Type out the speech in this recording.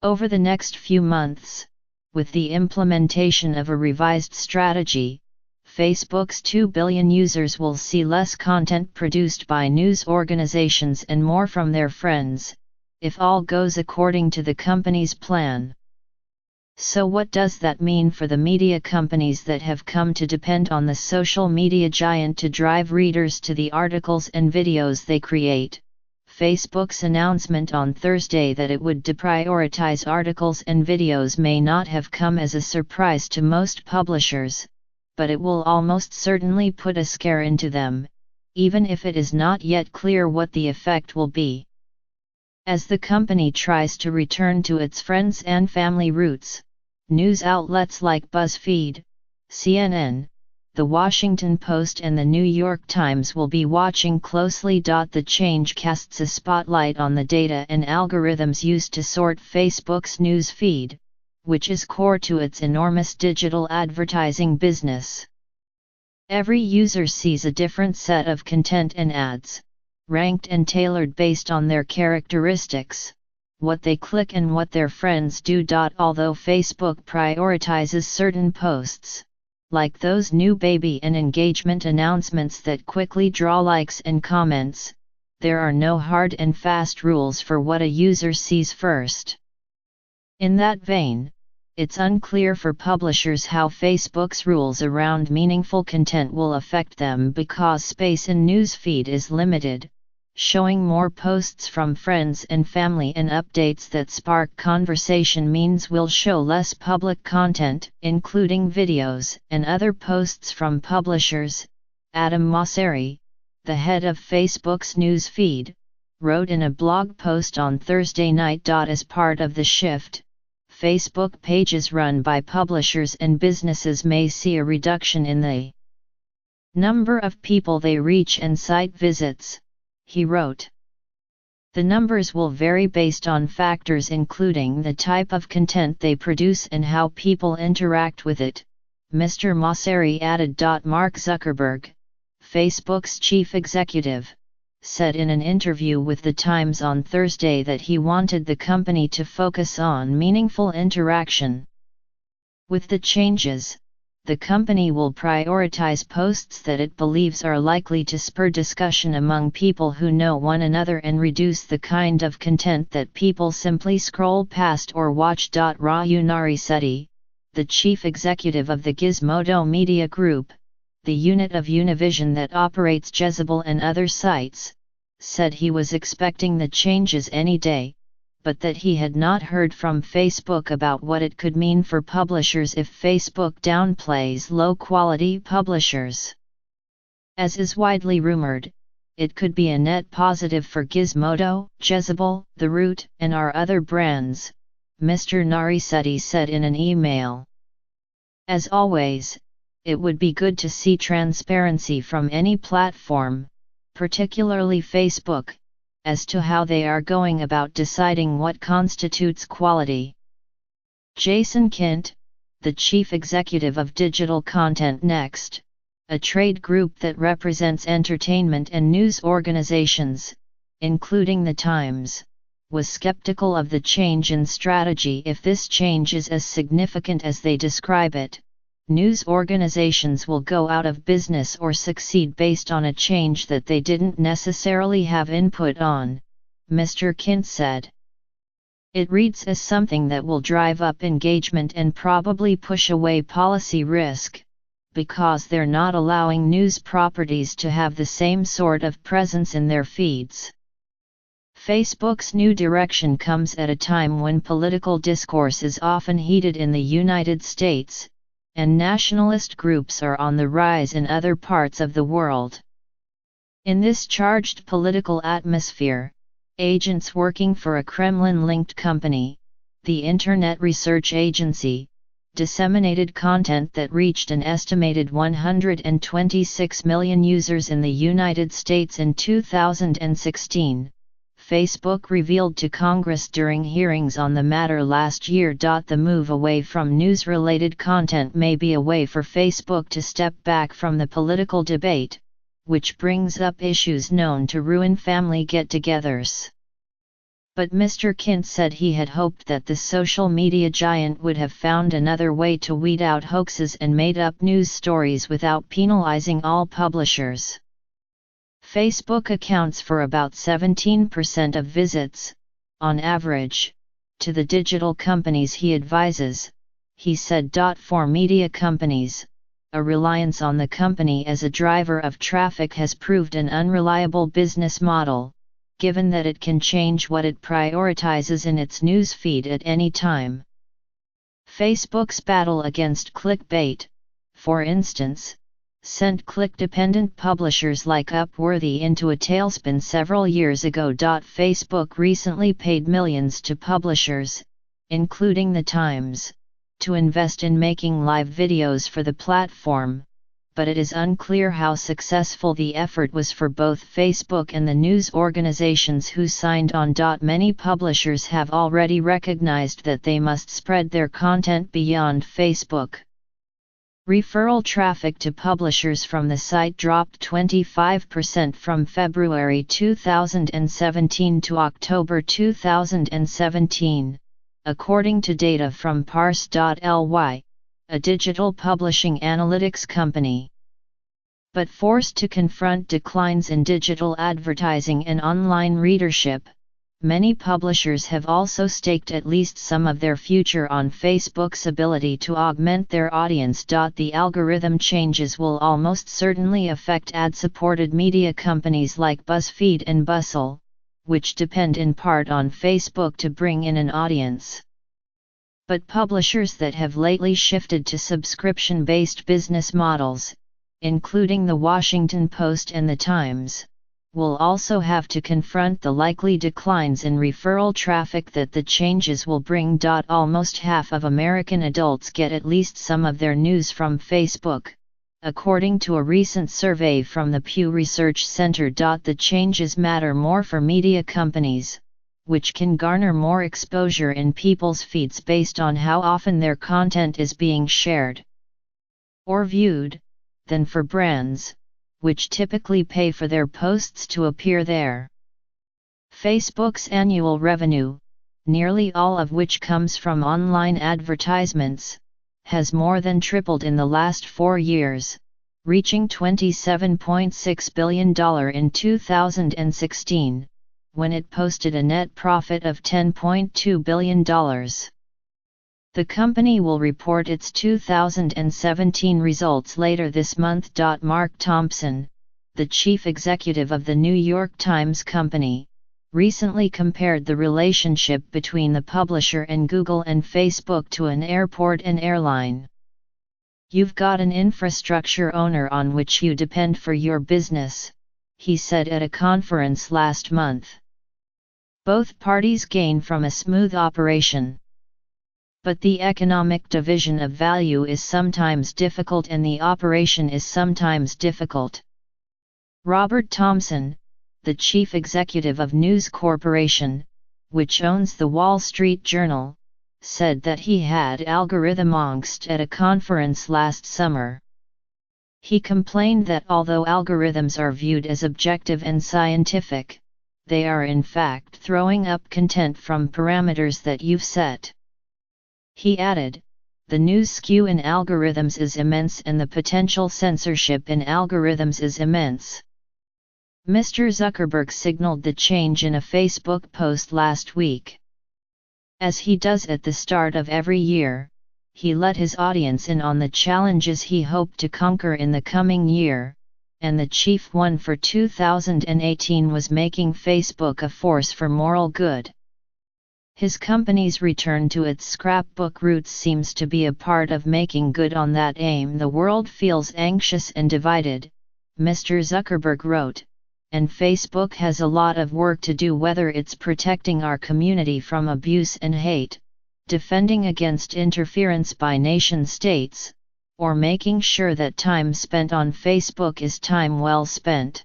Over the next few months, with the implementation of a revised strategy, Facebook's 2 billion users will see less content produced by news organizations and more from their friends, if all goes according to the company's plan. So what does that mean for the media companies that have come to depend on the social media giant to drive readers to the articles and videos they create? Facebook's announcement on Thursday that it would deprioritize articles and videos may not have come as a surprise to most publishers, but it will almost certainly put a scare into them, even if it is not yet clear what the effect will be. As the company tries to return to its friends and family roots, news outlets like BuzzFeed, CNN, The Washington Post and The New York Times will be watching closely. The change casts a spotlight on the data and algorithms used to sort Facebook's news feed, which is core to its enormous digital advertising business. Every user sees a different set of content and ads, ranked and tailored based on their characteristics, what they click and what their friends do. Although Facebook prioritizes certain posts, like those new baby and engagement announcements that quickly draw likes and comments, there are no hard and fast rules for what a user sees first. In that vein, it's unclear for publishers how Facebook's rules around meaningful content will affect them because space in newsfeed is limited. Showing more posts from friends and family and updates that spark conversation means we'll show less public content, including videos and other posts from publishers. Adam Mosseri, the head of Facebook's news feed, wrote in a blog post on Thursday night. As part of the shift, Facebook pages run by publishers and businesses may see a reduction in the number of people they reach and site visits, he wrote. The numbers will vary based on factors including the type of content they produce and how people interact with it, Mr. Mosseri added. Mark Zuckerberg, Facebook's chief executive, said in an interview with The Times on Thursday that he wanted the company to focus on meaningful interaction. With the changes, the company will prioritize posts that it believes are likely to spur discussion among people who know one another and reduce the kind of content that people simply scroll past or watch. Raju Narisetti, the chief executive of the Gizmodo Media Group, the unit of Univision that operates Jezebel and other sites, said he was expecting the changes any day, but that he had not heard from Facebook about what it could mean for publishers if Facebook downplays low-quality publishers. As is widely rumored, it could be a net positive for Gizmodo, Jezebel, The Root, and our other brands, Mr. Narisetti said in an email. As always, it would be good to see transparency from any platform, particularly Facebook, as to how they are going about deciding what constitutes quality. Jason Kint, the chief executive of Digital Content Next, a trade group that represents entertainment and news organizations, including The Times, was skeptical of the change in strategy. If this change is as significant as they describe it, news organizations will go out of business or succeed based on a change that they didn't necessarily have input on, Mr. Kint said. It reads as something that will drive up engagement and probably push away policy risk, because they're not allowing news properties to have the same sort of presence in their feeds. Facebook's new direction comes at a time when political discourse is often heated in the United States, and nationalist groups are on the rise in other parts of the world. In this charged political atmosphere, agents working for a Kremlin-linked company, the Internet Research Agency, disseminated content that reached an estimated 126 million users in the United States in 2016, Facebook revealed to Congress during hearings on the matter last year. The move away from news-related content may be a way for Facebook to step back from the political debate, which brings up issues known to ruin family get-togethers. But Mr. Kint said he had hoped that the social media giant would have found another way to weed out hoaxes and made-up news stories without penalizing all publishers. Facebook accounts for about 17% of visits, on average, to the digital companies he advises, he said. For media companies, a reliance on the company as a driver of traffic has proved an unreliable business model, given that it can change what it prioritizes in its news feed at any time. Facebook's battle against clickbait, for instance, sent click-dependent publishers like Upworthy into a tailspin several years ago. Facebook recently paid millions to publishers, including The Times, to invest in making live videos for the platform, but it is unclear how successful the effort was for both Facebook and the news organizations who signed on. Many publishers have already recognized that they must spread their content beyond Facebook. Referral traffic to publishers from the site dropped 25% from February 2017 to October 2017, according to data from Parse.ly, a digital publishing analytics company. But forced to confront declines in digital advertising and online readership, many publishers have also staked at least some of their future on Facebook's ability to augment their audience. The algorithm changes will almost certainly affect ad-supported media companies like BuzzFeed and Bustle, which depend in part on Facebook to bring in an audience. But publishers that have lately shifted to subscription-based business models, including The Washington Post and The Times, will also have to confront the likely declines in referral traffic that the changes will bring. Almost half of American adults get at least some of their news from Facebook, according to a recent survey from the Pew Research Center. The changes matter more for media companies, which can garner more exposure in people's feeds based on how often their content is being shared or viewed, than for brands, which typically pay for their posts to appear there. Facebook's annual revenue, nearly all of which comes from online advertisements, has more than tripled in the last 4 years, reaching $27.6 billion in 2016. When it posted a net profit of $10.2 billion. The company will report its 2017 results later this month. Mark Thompson, the chief executive of the New York Times Company, recently compared the relationship between the publisher and Google and Facebook to an airport and airline. "You've got an infrastructure owner on which you depend for your business," he said at a conference last month. Both parties gain from a smooth operation. But the economic division of value is sometimes difficult and the operation is sometimes difficult. Robert Thomson, the chief executive of News Corporation, which owns the Wall Street Journal, said that he had algorithm angst at a conference last summer. He complained that although algorithms are viewed as objective and scientific, they are in fact throwing up content from parameters that you've set. He added, "The news skew in algorithms is immense and the potential censorship in algorithms is immense." Mr. Zuckerberg signaled the change in a Facebook post last week. As he does at the start of every year, he let his audience in on the challenges he hoped to conquer in the coming year, and the chief one for 2018 was making Facebook a force for moral good. His company's return to its scrapbook roots seems to be a part of making good on that aim. "The world feels anxious and divided," Mr. Zuckerberg wrote, "and Facebook has a lot of work to do, whether it's protecting our community from abuse and hate, defending against interference by nation-states, or making sure that time spent on Facebook is time well spent."